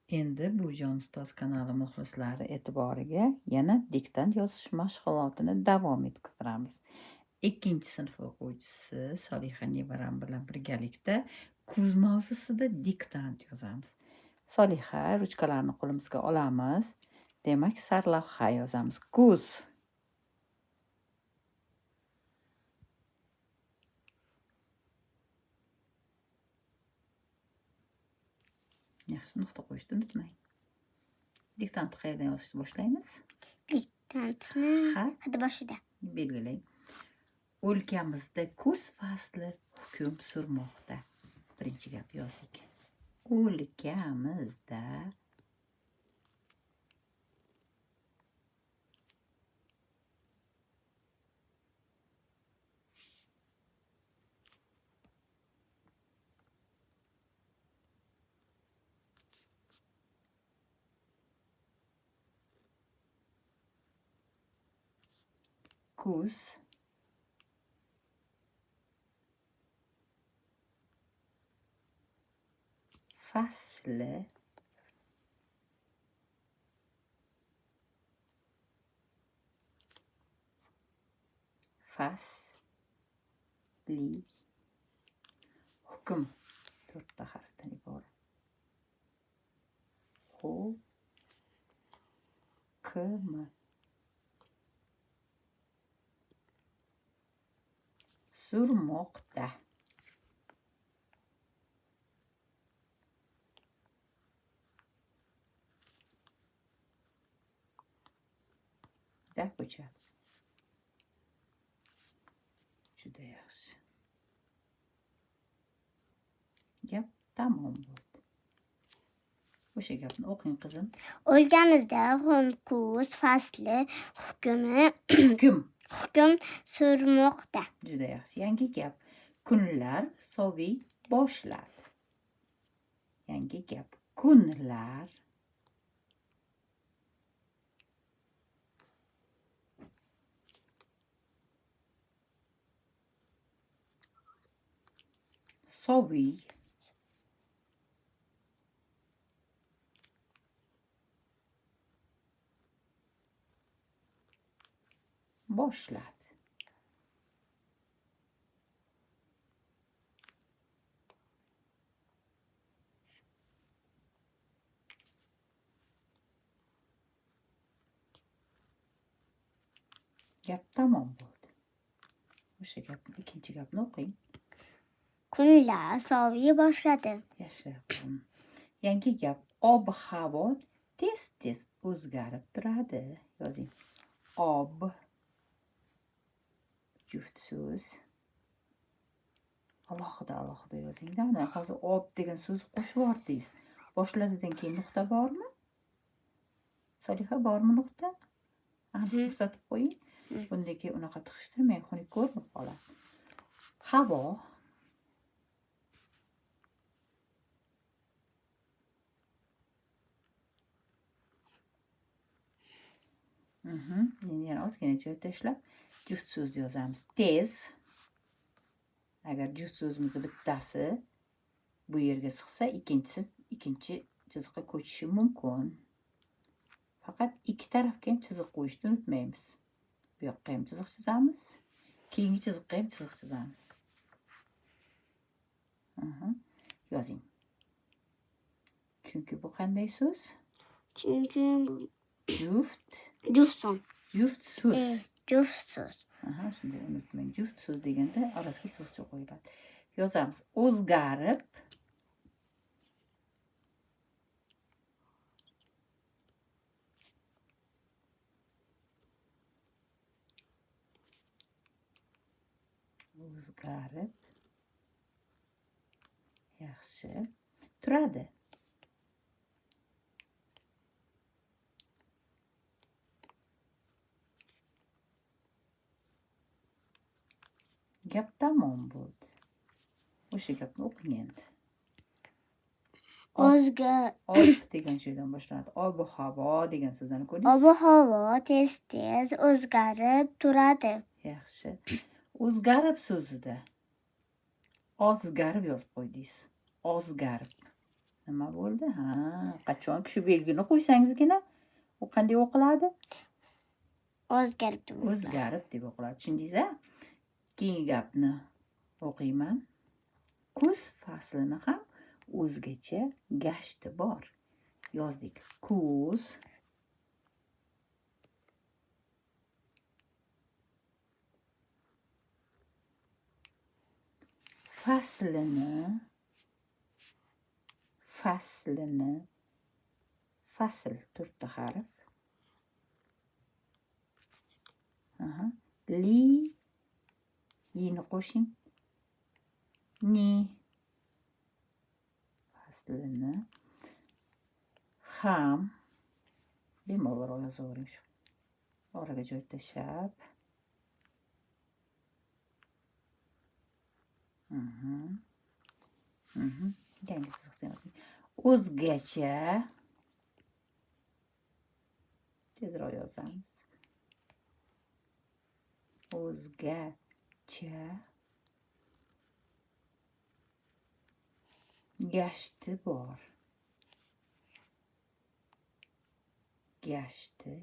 Endi Buvijon ustoz kanali muxlislari e'tiboriga yana diktant yozish mashg'ulotini davom ettiramiz. 2-sinf o'quvchisi Solixa nevaram bilan birgalikda kuz mavzusida diktant yozamiz. Solixa, ruchkalarni qo'limizga olamiz. Demak, sarlavha yozamiz. Kuz. Yaxshi, nuqta qo'yishni unutmang. Diktantni qayerdan yozishni boshlaymiz? Diktantni hadi boshida belgilang. O'lkamizda kuz fasli hukm surmoqda. Birinchi gap yozdik. O'lkamizda kuz fasli hukm 4 harfdan iborat. Hukm surmoqda. Da ko'chadi. Juda yaxshi. Gap tamom bo'ldi. O'sha gapni o'qing qizim. O'lkamizda kuz fasli hukm surmoqda. Juda yaxshi. Yangi gap. Kunlar soviy boshladi. Yangi gap. Kunlar soviy boshladi. Gap tamom bo'ldi. O'sha gapni, ikkinchi gapni o'qing. Kunlar soviy boshladi. Yaxshi. Yangi gap. Ob-havo tez-tez o'zgarib turadi. Yozing. Ob juft so'z. Alohida yozing-da. Hozir ob degan so'z qo'shib yordingiz. Boshladidan keyin nuqta bormi? Solixa, bormi nuqta? Ko'rsatib qo'ying. Bundan keyin unaqa tiqishtirmang, xunuk ko'rinib qoladi. Havo Endi yana ozgina joy tashlab juft so'z yozamiz. Tez. Agar juft so'zimizni bittasi bu yerga sig'sa, ikkinchi chiziqqa ko'chishi mumkin. Faqat ikki tarafga ham chiziq qo'yishni unutmaymiz. Bu yoqqa ham chiziq chizamiz, keyingi chiziqqa ham chiziq chizamiz. Yozing. Chunki bu qanday so'z? Chunki Juft so'z. Juft so'z. Shunday unutmang. Juft so'z deganda orasiga chiziqcha qo'yiladi. Yozamiz. O'zgarib yaxshi turadi. Gap tamom bo'ldi. O'sha gapni o'qing endi. Ob degan joydan boshlanadi. Ob-havo degan so'zlarni ko'rdingiz? Ob-havo tez-tez o'zgarib turadi. Yaxshi. O'zgarib so'zida ozgarib yozib qo'ydingiz. Ozgarib. Nima bo'ldi? Ha, qachonki shu belgini qo'ysangizgina u qanday o'qiladi? O'zgarib deb o'qiladi. O'zgarib deb o'qiladi. Tushundingiz-a? Keyingi gapni o'qiyman. Kuz faslini ham o'zgacha gashti bor. Yozdik. Kuz faslini fasl 4 ta harf. Aha. Yini qo'shing. Ni faslini ham bemalol yozavering shu. Oraga joy tashlab. Yangi chiziqdan yozing. O'zgacha tezroq yozamiz. O'zgacha gashti bor. Gashti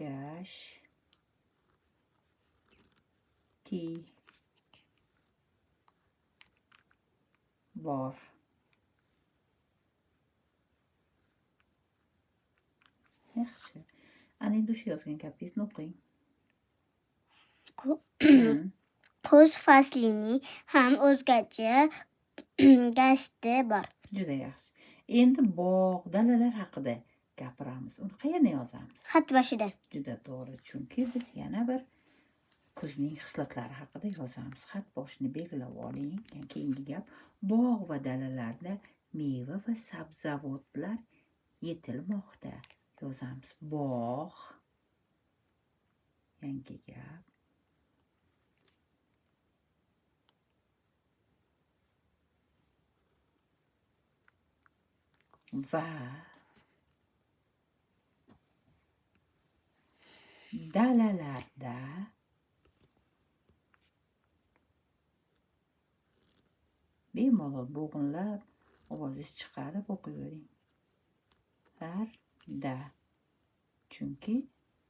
gashti bor. Yaxshi. Ana endi o'sha yozgan gapingizni o'qing. Kuz faslining ham o'zgacha gashti bor. Juda yaxshi. Endi bog', dalalar haqida gapiramiz. Uni qayerda yozamiz? Xat boshida. Juda to'g'ri, chunki biz yana bir kuzning xislatlari haqida yozamiz. Xat boshini belgilab oling. Keyingi gap, bog' va dalalarda meva va sabzavotlar yetilmoqda. Yozamiz. Bog'. Yangi gap. Va dalalarda bemalol bo'g'inlab ovozingiz chiqarib o'qiyvering. Da. Chunki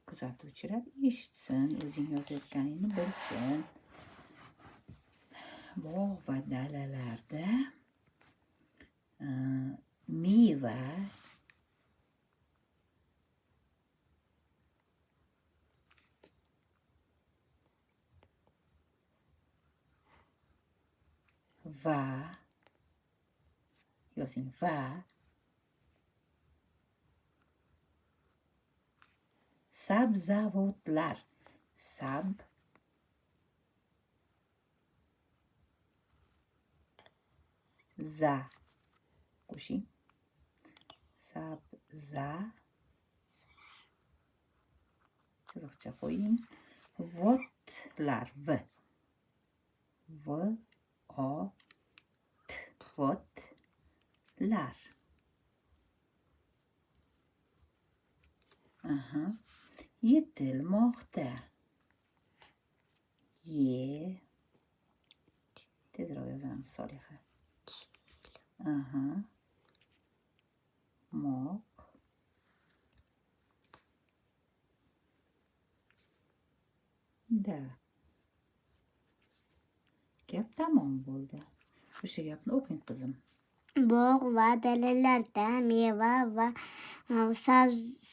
kuzatuvchilar eshitsin, o'zing yozayotganingni bilsin. Bog' va dalalarda meva va yozing va sabzavotlar qo'shing. Chiziqcha qo'ying. Votlar votlar. Yetilmoqda. Tezroq yozamiz Soliha. Moq. Da. Gap tamom bo'ldi. O'sha gapni o'qing qizim. Bog' va dalalarda meva va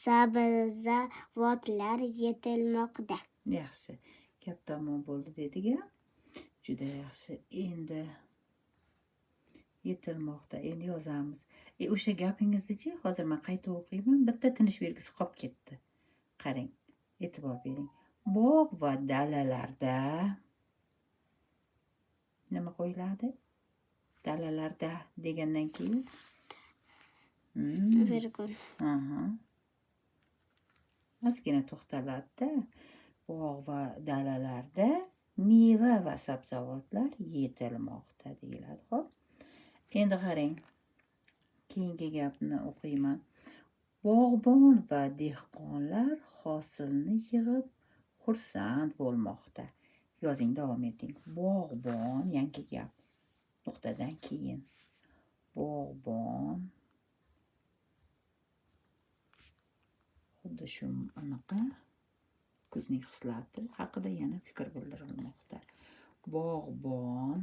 sabzavotlar yetilmoqda. Yaxshi. Gap tamom bo'ldi dediga. Juda yaxshi. Endi yetilmoqda. Endi yozamiz. O'sha gapingizni-chi, hozir men qayta o'qiyman. Bitta tinish belgisi qolib ketdi. Qarang, e'tibor bering. Bog' va dalalarda nima qo'yiladi? Dalalarda degandan keyin Virgul. ozgina to'xtaladi-da. Bog' va dalalarda meva va sabzavotlar yetilmoqda deyiladi. Xo'p. Endi qarang. Keyingi gapni o'qiyman. Bog'bon va dehqonlar hosilni yig'ib xursand bo'lmoqda. Yozing, davom eting. Bog'bon, yangi gap. Nuqtadan keyin. bog'bon. Xuddi shu anaqa kuzning xislati haqida yana fikr bildirilmoqda. Bog'bon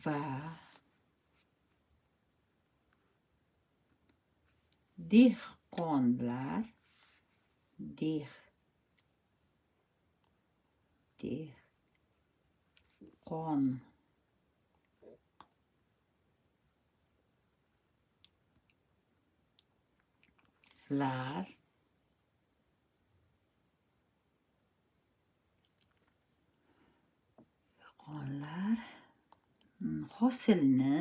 va dehqonlar hosilni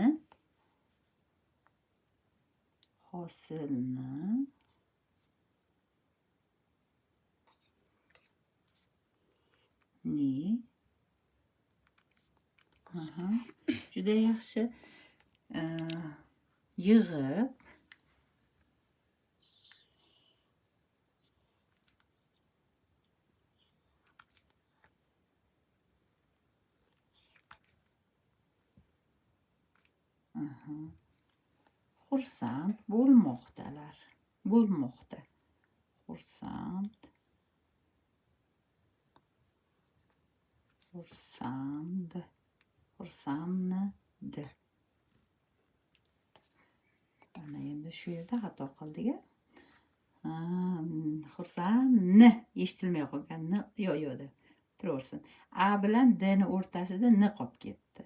juda yaxshi yig'ib xursand bo'lmoqdalar. Xursanddi. Ana endi shu yerda xato qildik. Xursandni eshitilmay qolgan. Yo'q. Turaversin. A bilan D ni o'rtasida n qolib ketdi.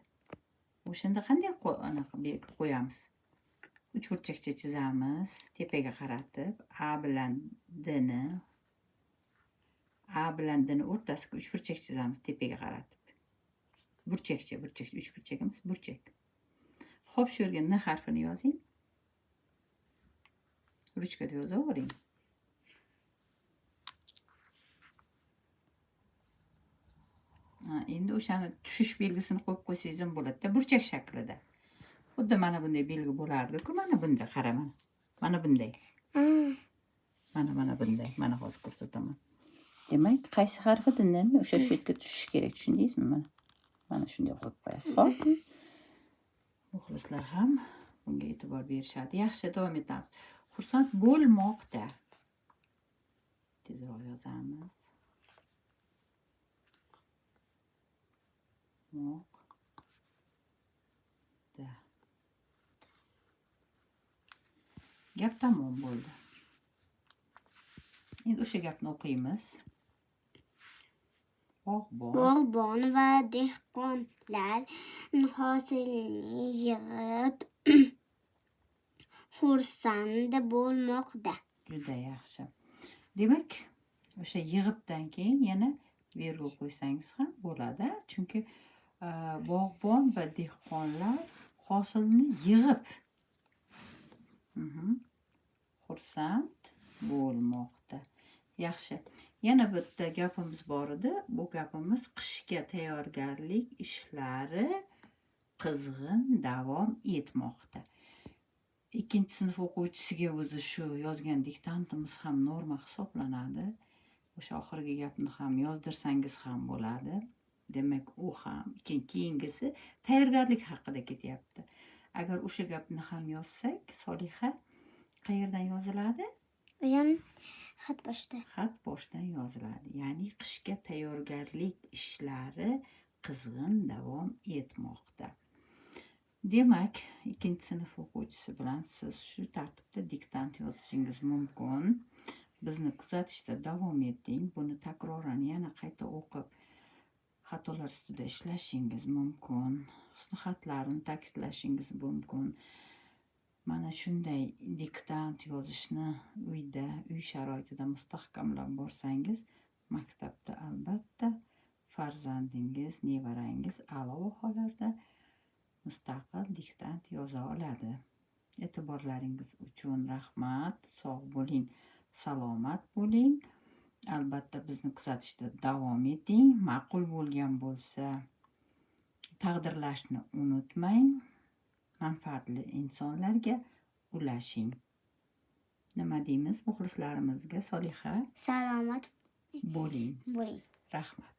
O'shanda qanday anaqa belgi qo'yamiz? Uchburchakcha chizamiz, tepaga qaratib, A bilan D ni o'rtasiga uchburchak chizamiz, tepaga qaratib. Burchakcha, uchburchak emas, burchak. Xo'p, shu yerga n harfini yozing. Ruchkada yozavering. Endi o'shani tushish belgisini qo'yib qo'ysangiz ham bo'ladi-da, burchak shaklida. Xuddi mana bunday belgi bo'lardi-ku, mana bunday qaraman. Mana bunday. Mana bunday. Mana hozir ko'rsataman. Demak, qaysi harfi dindan o'sha yerga tushishi kerak, tushundingizmi? Mana shunday qo'yib qo'yasiz, xo'p? Muxlislar ham bunga e'tibor berishadi. Yaxshi, davom etamiz. Xursand bo'lmoqda. Tezroq yozamiz. Gap tamom bo'ldi. Endi o'sha gapni o'qiymiz. Bog'bon va dehqonlar hosilni yig'ib xursand bo'lmoqda. Juda yaxshi. Demak, o'sha yig'ibdan keyin yana virgul qo'ysangiz ham bo'ladi, chunki bog'bon va dehqonlar hosilni yig'ib xursand bo'lmoqda. Yaxshi. Yana bitta gapimiz bor edi. Bu gapimiz qishga tayyorgarlik ishlari qizg'in davom etmoqda. 2-sinf o'quvchisiga o'zi shu yozgan diktantimiz ham norma hisoblanadi. O'sha oxirgi gapni ham yozdirsangiz ham bo'ladi. Demak, u ham keyingisi tayyorgarlik haqida ketyapti. Agar o'sha gapni ham yozsak, Soliha, qayerdan yoziladi? Xat boshdan yoziladi. Ya'ni qishga tayyorgarlik ishlari qizg'in davom etmoqda. Demak, 2-sinf o'quvchisi bilan siz shu tartibda diktant yozishingiz mumkin. Bizni kuzatishda davom eting. Buni takroran yana qayta o'qib, xatolar ustida ishlashingiz mumkin. Husnixatlarni ta'kidlashingiz mumkin. Mana shunday diktant yozishni uyda, uy sharoitida mustahkamlab borsangiz, maktabda albatta farzandingiz, nevarangiz a'lo baholarda mustaqil diktant yoza oladi. E'tiborlaringiz uchun rahmat. Sog' bo'ling, salomat bo'ling. Albatta bizni kuzatishda davom eting. Ma'qul bo'lgan bo'lsa, taqdirlashni unutmang. Manfaatli insonlarga ulashing. Nima deymiz muxlislarimizga? Soliha, salomat bo'ling. bo'ling. Rahmat.